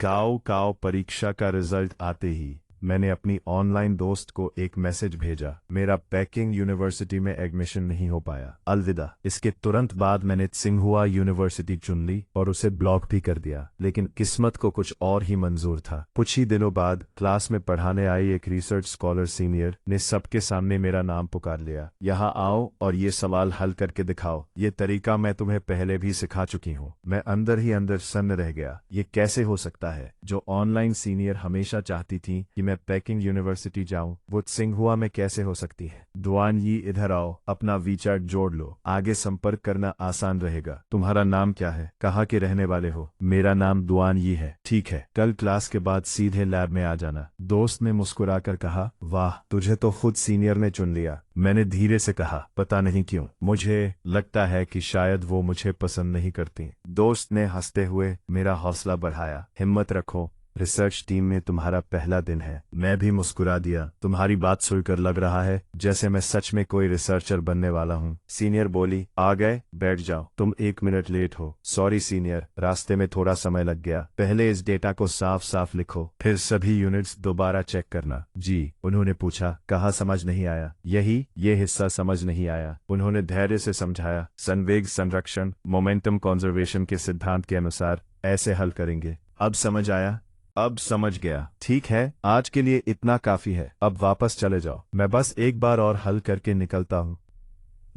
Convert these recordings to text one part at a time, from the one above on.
काओ काओ परीक्षा का रिजल्ट आते ही मैंने अपनी ऑनलाइन दोस्त को एक मैसेज भेजा, मेरा पेकिंग यूनिवर्सिटी में एडमिशन नहीं हो पाया, अलविदा। इसके तुरंत बाद मैंने त्सिंगहुआ यूनिवर्सिटी चुन ली और उसे ब्लॉक भी कर दिया। लेकिन किस्मत को कुछ और ही मंजूर था। कुछ ही दिनों बाद क्लास में पढ़ाने आई एक रिसर्च स्कॉलर सीनियर ने सबके सामने मेरा नाम पुकार लिया, यहाँ आओ और ये सवाल हल करके दिखाओ। ये तरीका मैं तुम्हें पहले भी सिखा चुकी हूँ। मैं अंदर ही अंदर सन्न रह गया। ये कैसे हो सकता है? जो ऑनलाइन सीनियर हमेशा चाहती थी कि मैं पेकिंग यूनिवर्सिटी जाऊं, वो त्सिंगहुआ में कैसे हो सकती है? दुआन यी, इधर आओ, अपना वीचार्ट जोड़ लो, आगे संपर्क करना आसान रहेगा। तुम्हारा नाम क्या है? कहाँ के रहने वाले हो? मेरा नाम दुआन यी है। ठीक है, कल क्लास के बाद सीधे लैब में आ जाना। दोस्त ने मुस्कुराकर कहा, वाह, तुझे तो खुद सीनियर ने चुन लिया। मैंने धीरे से कहा, पता नहीं क्यों, मुझे लगता है कि शायद वो मुझे पसंद नहीं करती। दोस्त ने हंसते हुए मेरा हौसला बढ़ाया, हिम्मत रखो, रिसर्च टीम में तुम्हारा पहला दिन है। मैं भी मुस्कुरा दिया। तुम्हारी बात सुनकर लग रहा है जैसे मैं सच में कोई रिसर्चर बनने वाला हूँ। सीनियर बोली, आ गए, बैठ जाओ। तुम 1 मिनट लेट हो। सॉरी सीनियर, रास्ते में थोड़ा समय लग गया। पहले इस डेटा को साफ साफ लिखो, फिर सभी यूनिट्स दोबारा चेक करना। जी, उन्होंने पूछा, कहाँ समझ नहीं आया? ये हिस्सा समझ नहीं आया। उन्होंने धैर्य से समझाया, संवेग संरक्षण, मोमेंटम कॉन्जर्वेशन के सिद्धांत के अनुसार ऐसे हल करेंगे। अब समझ आया? अब समझ गया। ठीक है, आज के लिए इतना काफी है। अब वापस चले जाओ। मैं बस एक बार और हल करके निकलता हूँ।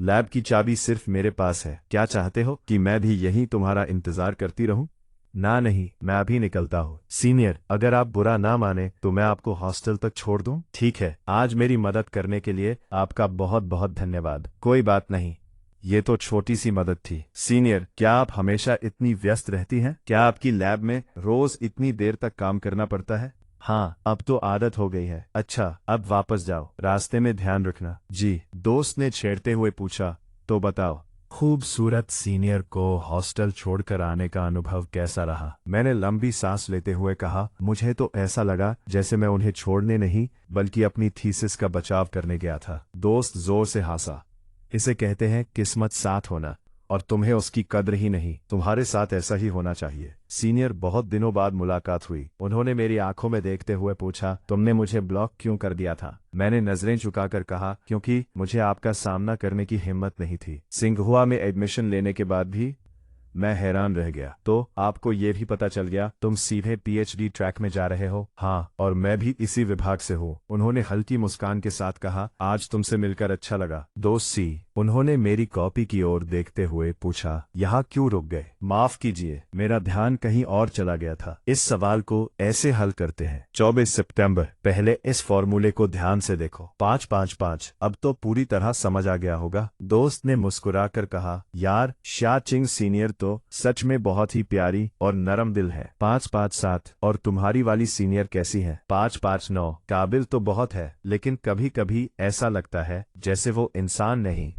लैब की चाबी सिर्फ मेरे पास है। क्या चाहते हो कि मैं भी यहीं तुम्हारा इंतजार करती रहूं? ना नहीं, मैं अभी निकलता हूँ। सीनियर, अगर आप बुरा ना माने तो मैं आपको हॉस्टल तक छोड़ दूं? ठीक है, आज मेरी मदद करने के लिए आपका बहुत बहुत धन्यवाद। कोई बात नहीं, ये तो छोटी सी मदद थी। सीनियर, क्या आप हमेशा इतनी व्यस्त रहती हैं? क्या आपकी लैब में रोज इतनी देर तक काम करना पड़ता है? हाँ, अब तो आदत हो गई है। अच्छा, अब वापस जाओ, रास्ते में ध्यान रखना। जी, दोस्त ने छेड़ते हुए पूछा, तो बताओ, खूबसूरत सीनियर को हॉस्टल छोड़कर आने का अनुभव कैसा रहा? मैंने लंबी सांस लेते हुए कहा, मुझे तो ऐसा लगा जैसे मैं उन्हें छोड़ने नहीं बल्कि अपनी थीसिस का बचाव करने गया था। दोस्त जोर से हंसा, इसे कहते हैं किस्मत साथ होना, और तुम्हें उसकी कद्र ही नहीं। तुम्हारे साथ ऐसा ही होना चाहिए। सीनियर, बहुत दिनों बाद मुलाकात हुई। उन्होंने मेरी आंखों में देखते हुए पूछा, तुमने मुझे ब्लॉक क्यों कर दिया था? मैंने नजरें झुकाकर कहा, क्योंकि मुझे आपका सामना करने की हिम्मत नहीं थी। त्सिंगहुआ में एडमिशन लेने के बाद भी मैं हैरान रह गया। तो आपको ये भी पता चल गया तुम सीधे पीएचडी ट्रैक में जा रहे हो? हाँ, और मैं भी इसी विभाग से हूँ। उन्होंने हल्की मुस्कान के साथ कहा, आज तुमसे मिलकर अच्छा लगा। दोस्त सी, उन्होंने मेरी कॉपी की ओर देखते हुए पूछा, यहाँ क्यों रुक गए? माफ कीजिए, मेरा ध्यान कहीं और चला गया था। इस सवाल को ऐसे हल करते हैं। 24 सितंबर, पहले इस फॉर्मूले को ध्यान से देखो। 5-5-5। अब तो पूरी तरह समझ आ गया होगा। दोस्त ने मुस्कुराकर कहा, यार, शा चिंग सीनियर तो सच में बहुत ही प्यारी और नरम दिल है। 5-5-7। और तुम्हारी वाली सीनियर कैसी है? 5-5-9। काबिल तो बहुत है, लेकिन कभी कभी ऐसा लगता है जैसे वो इंसान नहीं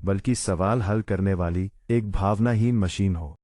बल्कि सवाल हल करने वाली एक भावनाहीन मशीन हो।